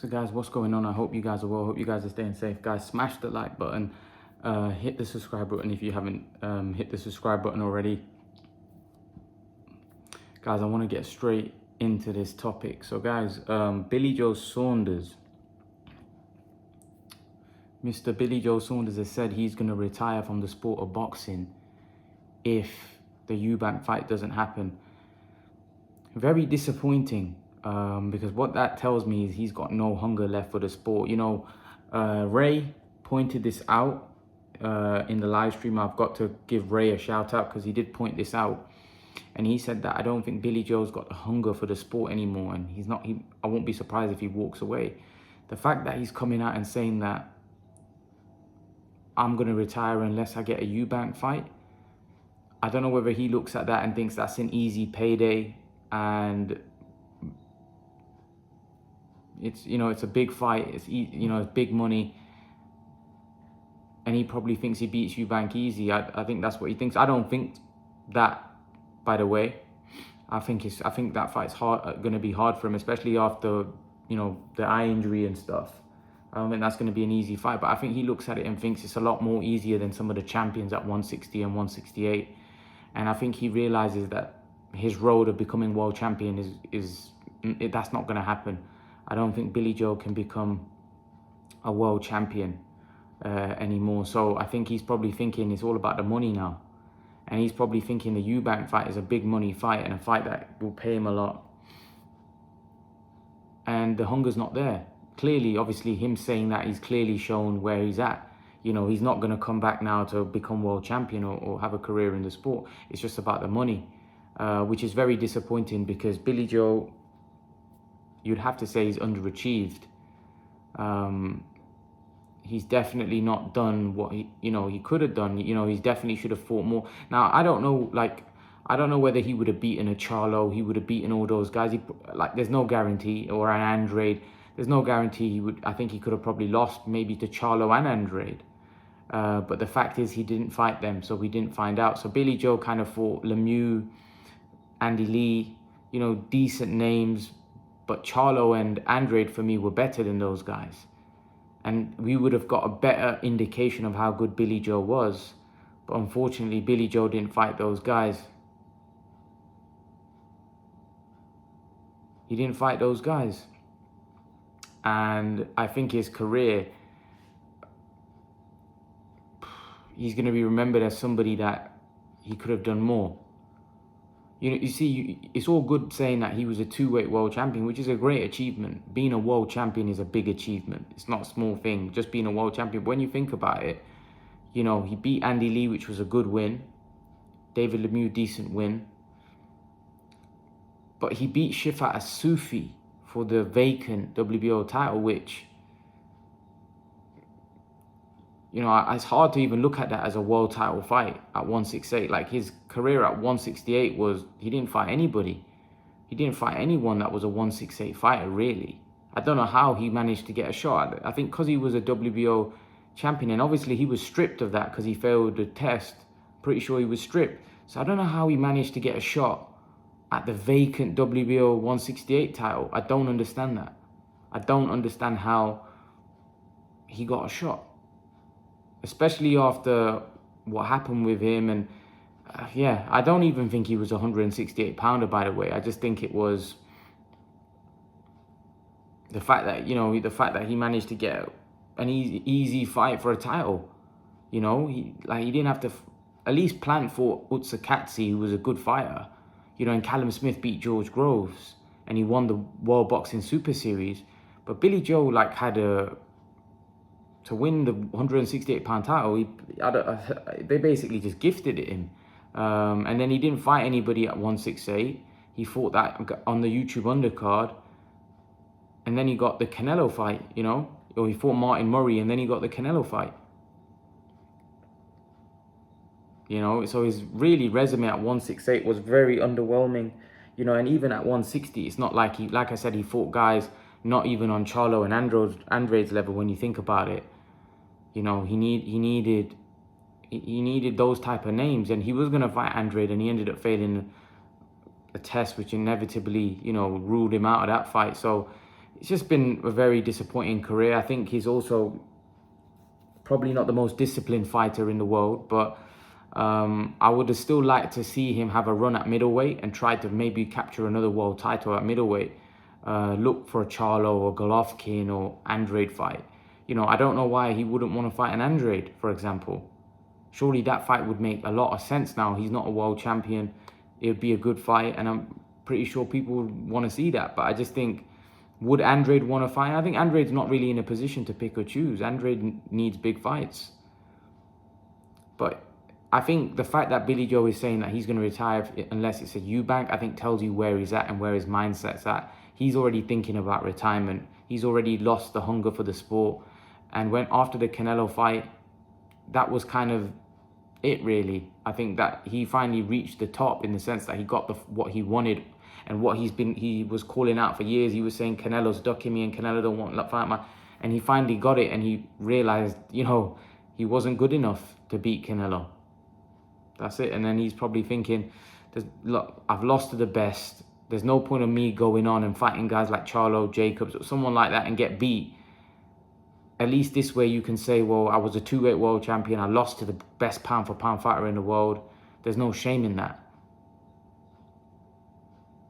So guys, what's going on? I hope you guys are well. I hope you guys are staying safe. Guys, smash the like button. Hit the subscribe button if you haven't hit the subscribe button already. Guys, I want to get straight into this topic. So guys, Billy Joe Saunders. Mr. Billy Joe Saunders has said he's going to retire from the sport of boxing if the Eubank fight doesn't happen. Very disappointing. Because what that tells me is he's got no hunger left for the sport. You know, Ray pointed this out in the live stream. I've got to give Ray a shout out because he did point this out. And he said that I don't think Billy Joe's got the hunger for the sport anymore. And he's not, I won't be surprised if he walks away. The fact that he's coming out and saying that I'm going to retire unless I get a Eubank fight. I don't know whether he looks at that and thinks that's an easy payday and it's, you know, it's a big fight. It's, you know, it's big money. And he probably thinks he beats Eubank easy. I think that's what he thinks. I don't think that, by the way. I think that fight's going to be hard for him, especially after, you know, the eye injury and stuff. I don't think that's going to be an easy fight, but I think he looks at it and thinks it's a lot more easier than some of the champions at 160 and 168. And I think he realizes that his road of becoming world champion that's not going to happen. I don't think Billy Joe can become a world champion anymore. So I think he's probably thinking it's all about the money now. And he's probably thinking the Eubank fight is a big money fight and a fight that will pay him a lot. And the hunger's not there. Clearly, obviously, him saying that, he's clearly shown where he's at. You know, he's not going to come back now to become world champion or have a career in the sport. It's just about the money, which is very disappointing because Billy Joe, you'd have to say he's underachieved. He's definitely not done what he could have done. You know, he definitely should have fought more. Now, I don't know whether he would have beaten a Charlo, he would have beaten all those guys. There's no guarantee, or an Andrade. There's no guarantee he would. I think he could have probably lost maybe to Charlo and Andrade. But the fact is he didn't fight them, so we didn't find out. So Billy Joe kind of fought Lemieux, Andy Lee, you know, decent names. But Charlo and Andrade, for me, were better than those guys. And we would have got a better indication of how good Billy Joe was. But unfortunately, Billy Joe didn't fight those guys. He didn't fight those guys. And I think his career, he's going to be remembered as somebody that he could have done more. You know, you see, it's all good saying that he was a two-weight world champion, which is a great achievement. Being a world champion is a big achievement. It's not a small thing, just being a world champion. But when you think about it, you know, he beat Andy Lee, which was a good win. David Lemieux, decent win. But he beat Shifat Asufi for the vacant WBO title, which, you know, it's hard to even look at that as a world title fight at 168. Like, his career at 168 was, he didn't fight anybody. He didn't fight anyone that was a 168 fighter, really. I don't know how he managed to get a shot. I think because he was a WBO champion, and obviously he was stripped of that because he failed the test. Pretty sure he was stripped. So I don't know how he managed to get a shot at the vacant WBO 168 title. I don't understand that. I don't understand how he got a shot. Especially after what happened with him. And yeah, I don't even think he was a 168 pounder, by the way. I just think it was the fact that, you know, the fact that he managed to get an easy fight for a title. You know, he didn't have to at least plan for Utsakatsi, who was a good fighter. You know, and Callum Smith beat George Groves and he won the World Boxing Super Series. But Billy Joe, had to win the 168 pound title, they basically just gifted it him. And then he didn't fight anybody at 168. He fought that on the YouTube undercard. And then he got the Canelo fight, you know, or he fought Martin Murray and then he got the Canelo fight. You know, so his really resume at 168 was very underwhelming, you know, and even at 160, it's not like like I said, he fought guys not even on Charlo and Andrade's level when you think about it. You know, he needed those type of names, and he was going to fight Andrade and he ended up failing a test, which inevitably, you know, ruled him out of that fight. So it's just been a very disappointing career. I think he's also probably not the most disciplined fighter in the world, but I would have still liked to see him have a run at middleweight and try to maybe capture another world title at middleweight. Look for a Charlo or Golovkin or Andrade fight. You know, I don't know why he wouldn't want to fight an Andrade, for example. Surely that fight would make a lot of sense now. He's not a world champion. It would be a good fight, and I'm pretty sure people would want to see that. But I just think, would Andrade want to fight? I think Andrade's not really in a position to pick or choose. Andrade needs big fights. But I think the fact that Billy Joe is saying that he's going to retire unless it's a Eubank, I think tells you where he's at and where his mindset's at. He's already thinking about retirement. He's already lost the hunger for the sport. And when after the Canelo fight, that was kind of it, really. I think that he finally reached the top in the sense that he got what he wanted and what he was calling out for years. He was saying Canelo's ducking me and Canelo don't want to fight and he finally got it, and he realized, you know, he wasn't good enough to beat Canelo. That's it. And then he's probably thinking, look, I've lost to the best. There's no point of me going on and fighting guys like Charlo, Jacobs, or someone like that and get beat. At least this way you can say, well, I was a 2-weight world champion. I lost to the best pound-for-pound fighter in the world. There's no shame in that.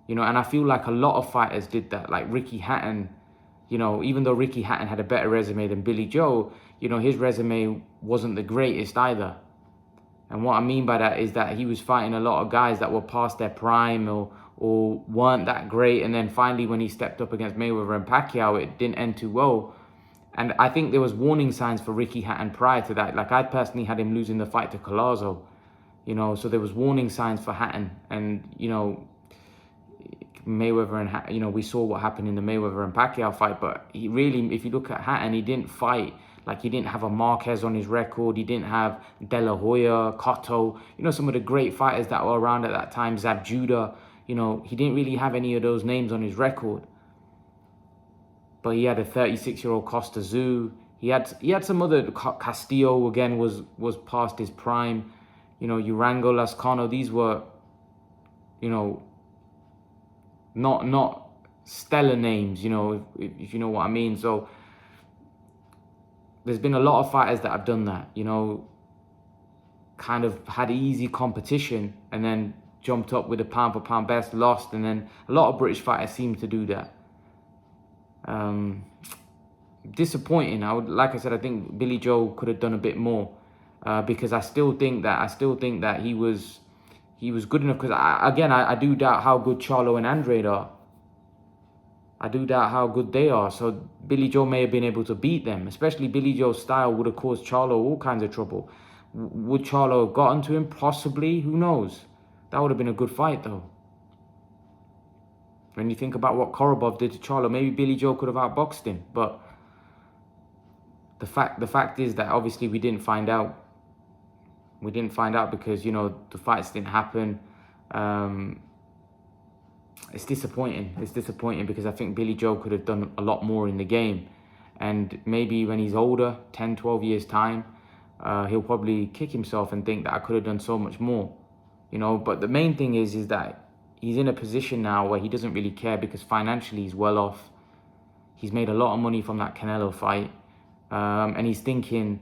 You know, and I feel like a lot of fighters did that. Like Ricky Hatton, you know, even though Ricky Hatton had a better resume than Billy Joe, you know, his resume wasn't the greatest either. And what I mean by that is that he was fighting a lot of guys that were past their prime or weren't that great. And then finally, when he stepped up against Mayweather and Pacquiao, it didn't end too well. And I think there was warning signs for Ricky Hatton prior to that. Like I personally had him losing the fight to Collazo, you know, so there was warning signs for Hatton. And, you know, Mayweather and, you know, we saw what happened in the Mayweather and Pacquiao fight. But he really, if you look at Hatton, he didn't fight. Like he didn't have a Marquez on his record. He didn't have De La Hoya, Cotto, you know, some of the great fighters that were around at that time, Zab Judah. You know, he didn't really have any of those names on his record. But he had a 36-year-old Costa Zoo. He had some other, Castillo again was past his prime. You know, Urango, Lascano, these were, you know, not stellar names, you know, if you know what I mean. So there's been a lot of fighters that have done that, you know, kind of had easy competition and then jumped up with a pound-for-pound best, lost, and then a lot of British fighters seem to do that. Disappointing. Like I said, I think Billy Joe could have done a bit more because I still think that he was good enough. Because I do doubt how good Charlo and Andrade are. I do doubt how good they are. So Billy Joe may have been able to beat them. Especially Billy Joe's style would have caused Charlo all kinds of trouble. Would Charlo have gotten to him? Possibly. Who knows? That would have been a good fight, though. When you think about what Korobov did to Charlo, maybe Billy Joe could have outboxed him. But the fact is that obviously we didn't find out. We didn't find out because, you know, the fights didn't happen. It's disappointing. It's disappointing because I think Billy Joe could have done a lot more in the game. And maybe when he's older, 10, 12 years time, he'll probably kick himself and think that I could have done so much more. You know, but the main thing is that he's in a position now where he doesn't really care because financially he's well off. He's made a lot of money from that Canelo fight. And he's thinking,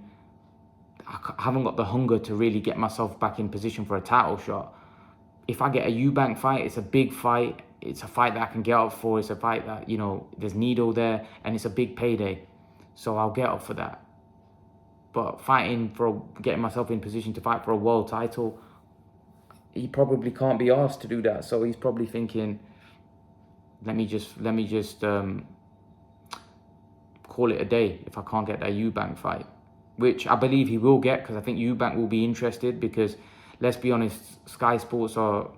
I haven't got the hunger to really get myself back in position for a title shot. If I get a Eubank fight, it's a big fight. It's a fight that I can get up for. It's a fight that, you know, there's needle there and it's a big payday. So I'll get up for that. But getting myself in position to fight for a world title, he probably can't be asked to do that. So he's probably thinking, let me just call it a day if I can't get that Eubank fight, which I believe he will get because I think Eubank will be interested because, let's be honest, Sky Sports are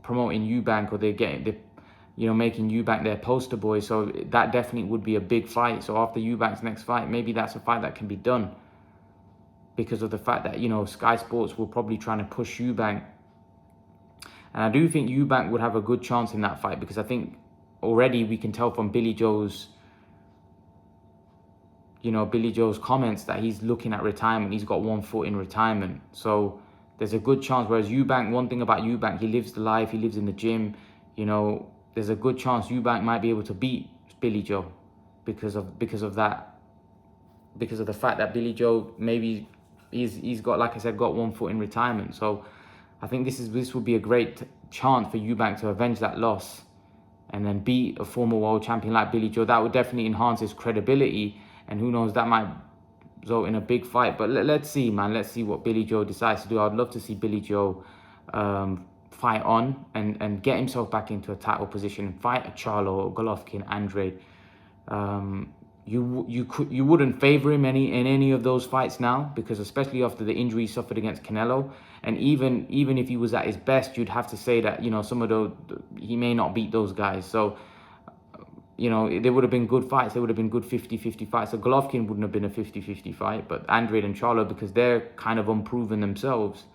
promoting Eubank or they're making Eubank their poster boy. So that definitely would be a big fight. So after Eubank's next fight, maybe that's a fight that can be done because of the fact that, you know, Sky Sports will probably try to push Eubank. And I do think Eubank would have a good chance in that fight because I think already we can tell from Billy Joe's comments that he's looking at retirement. He's got one foot in retirement. So there's a good chance. Whereas Eubank, one thing about Eubank, he lives the life. He lives in the gym. You know, there's a good chance Eubank might be able to beat Billy Joe. because of the fact that Billy Joe maybe he's got, like I said, got one foot in retirement. So I think this would be a great chance for Eubank to avenge that loss and then beat a former world champion like Billy Joe. That would definitely enhance his credibility, and who knows, that might result in a big fight. But let's see, man. Let's see what Billy Joe decides to do. I'd love to see Billy Joe fight on and get himself back into a title position, fight a Charlo, Golovkin, Andrade. You wouldn't favor him in any of those fights now, because especially after the injury he suffered against Canelo, and even if he was at his best, you'd have to say that, you know, some of those, he may not beat those guys. So, you know, there would have been good fights. There would have been good 50-50 fights. So Golovkin wouldn't have been a 50-50 fight, but Andrade and Charlo, because they're kind of unproven themselves.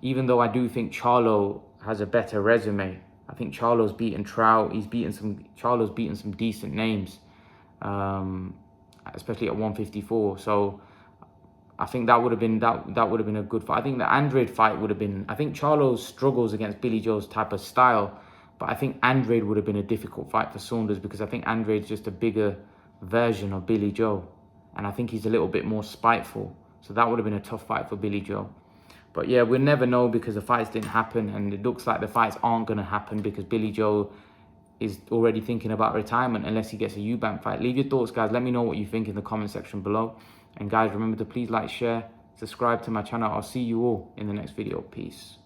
Even though I do think Charlo has a better resume. I think Charlo's beaten Trout. Charlo's beaten some decent names, especially at 154. So I think that would have been a good fight. I think the Andrade fight would have been. I think Charlo struggles against Billy Joe's type of style, but I think Andrade would have been a difficult fight for Saunders, because I think Andrade's just a bigger version of Billy Joe, and I think he's a little bit more spiteful. So that would have been a tough fight for Billy Joe. But yeah, we'll never know, because the fights didn't happen, and it looks like the fights aren't going to happen because Billy Joe is already thinking about retirement unless he gets a Eubank fight. Leave your thoughts, guys. Let me know what you think in the comment section below. And guys, remember to please like, share, subscribe to my channel. I'll see you all in the next video. Peace.